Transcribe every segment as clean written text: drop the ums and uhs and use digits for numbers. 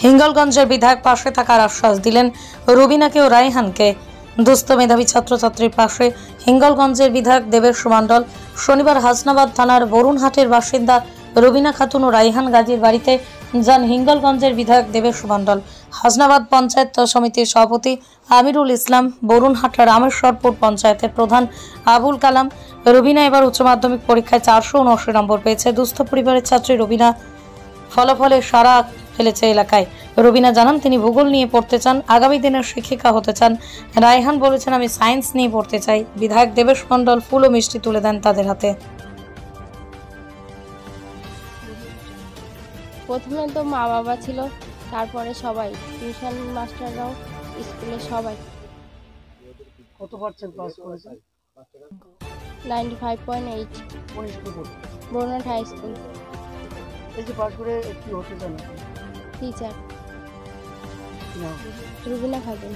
হিঙ্গলগঞ্জের বিধায়ক পাশে থাকার আশ্বাস দিলেন রুবিনাকে ও রায়হানকে। দুস্থ মেধাবী ছাত্রছাত্রীর পাশে হিঙ্গলগঞ্জের বিধায়ক দেবেশ মণ্ডল শনিবার হাসনাবাদ থানার বরুণহাটের বাসিন্দা রুবিনা খাতুন ও রায়হান গাজীর বাড়িতে যান হিঙ্গলগঞ্জের বিধায়ক দেবেশ মণ্ডল। হাসনাবাদ পঞ্চায়েত সমিতির সভাপতি আমিরুল ইসলাম, বরুণহাট রামেশ্বরপুর পঞ্চায়েতের প্রধান আবুল কালাম। রুবিনা এবার উচ্চ মাধ্যমিক পরীক্ষায় 479 নম্বর পেয়েছে। দুস্থ পরিবারের ছাত্রী রুবিনা ফলাফলে সারা ফেলেছে এলাকায়। রুবিনা জানান তিনি ভূগোল নিয়ে পড়তে চান, আগামী দিনের শিক্ষিকা হতে চান। রায়হান বলেছেন আমি সায়েন্স নিয়ে পড়তে চাই। বিধায়ক দেবেশ মণ্ডল ফুল ও মিষ্টি তুলে দেন তাদের হাতে। প্রথমে তো মা বাবা ছিল, তারপরে সবাই, টিউশন মাস্টাররাও, স্কুলে সবাই। কত পার্সেন্ট পাস করেছেন? 95.8। কোন স্কুল পড়তে? Barunhat high school. এই যে পাস করে কি হতে চান? টিচার। রুবিনা খাতুন।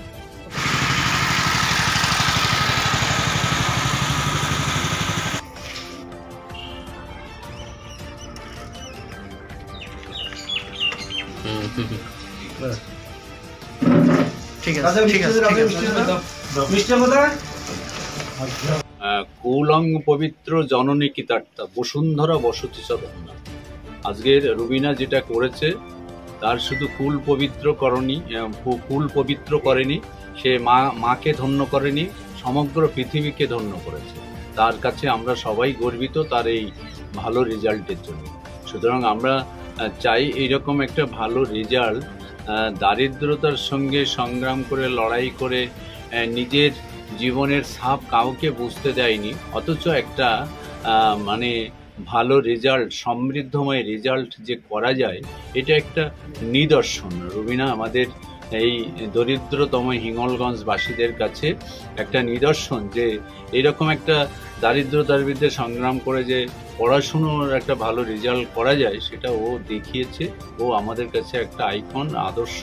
কৌলং পবিত্র জননী কিতার্থা বসুন্ধরা বসতি সদন্না। আজকের রুবিনা যেটা করেছে তার শুধু কুল পবিত্র করেনি, সে মাকে ধন্য করেনি, সমগ্র পৃথিবীকে ধন্য করেছে। তার কাছে আমরা সবাই গর্বিত তার এই ভালো রেজাল্টের জন্য। সুতরাং আমরা চাই এইরকম একটা ভালো রেজাল্ট। দারিদ্রতার সঙ্গে সংগ্রাম করে, লড়াই করে, নিজের জীবনের ছাপ কাউকে বুঝতে দেয়নি, অথচ একটা মানে ভালো রেজাল্ট, সমৃদ্ধময় রেজাল্ট যে করা যায়, এটা একটা নিদর্শন। রুবিনা আমাদের এই দরিদ্রতম হিঙ্গলগঞ্জবাসীদের কাছে একটা নিদর্শন যে এইরকম একটা দারিদ্রতার বিরুদ্ধে সংগ্রাম করে যে পড়াশুনোর একটা ভালো রেজাল্ট করা যায়, সেটা ও দেখিয়েছে। ও আমাদের কাছে একটা আইকন, আদর্শ।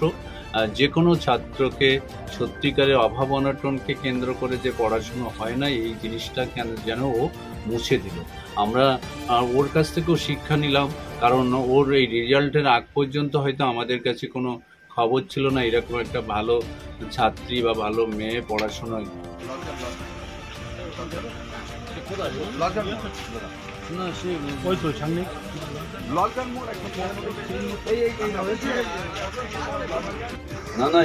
যে কোনো ছাত্রকে সত্যিকারের অভাব অনটনকে কেন্দ্র করে যে পড়াশুনো হয় না, এই জিনিসটা যেন ও মুছে দিল। আমরা ওর কাছ থেকেও শিক্ষা নিলাম, কারণ ওর এই রেজাল্টের আগ পর্যন্ত হয়তো আমাদের কাছে কোনো খবর ছিল না এরকম একটা ভালো ছাত্রী বা ভালো মেয়ে পড়াশোনায়। না সে ওই তো সামনে না না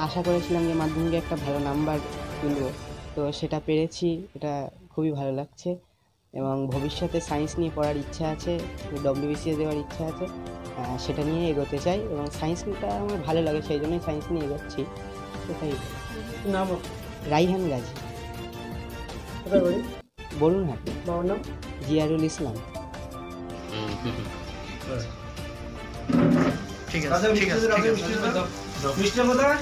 আশা করেছিলাম যে মাধ্যমিকে একটা ভালো নাম্বার তুলব, তো সেটা পেরেছি, এটা খুবই ভালো লাগছে। এবং ভবিষ্যতে সায়েন্স নিয়ে পড়ার ইচ্ছা আছে, WBCS দেওয়ার ইচ্ছা আছে, সেটা নিয়ে এগোতে চাই। এবং সায়েন্সটা আমার ভালো লাগে, সেই জন্যই সায়েন্স নিয়ে এগোচ্ছি। সেটাই। নাম? রায়হান গাজী। বরুণহাট। বাবার নাম? জিয়ারুল ইসলাম। ঠিক আছে, ঠিক আছে, মিষ্টি কোথায়?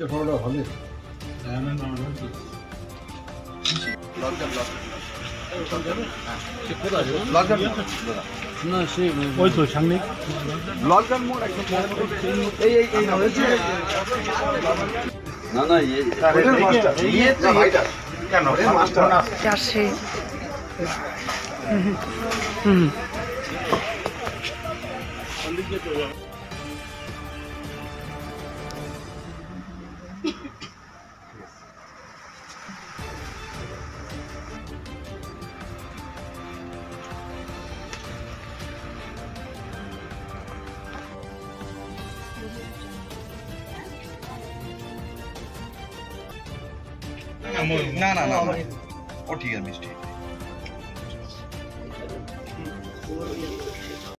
এখনো হবে না সে ওই তো সামনে না না কেন না না না ও ঠিক আছে মিষ্টি।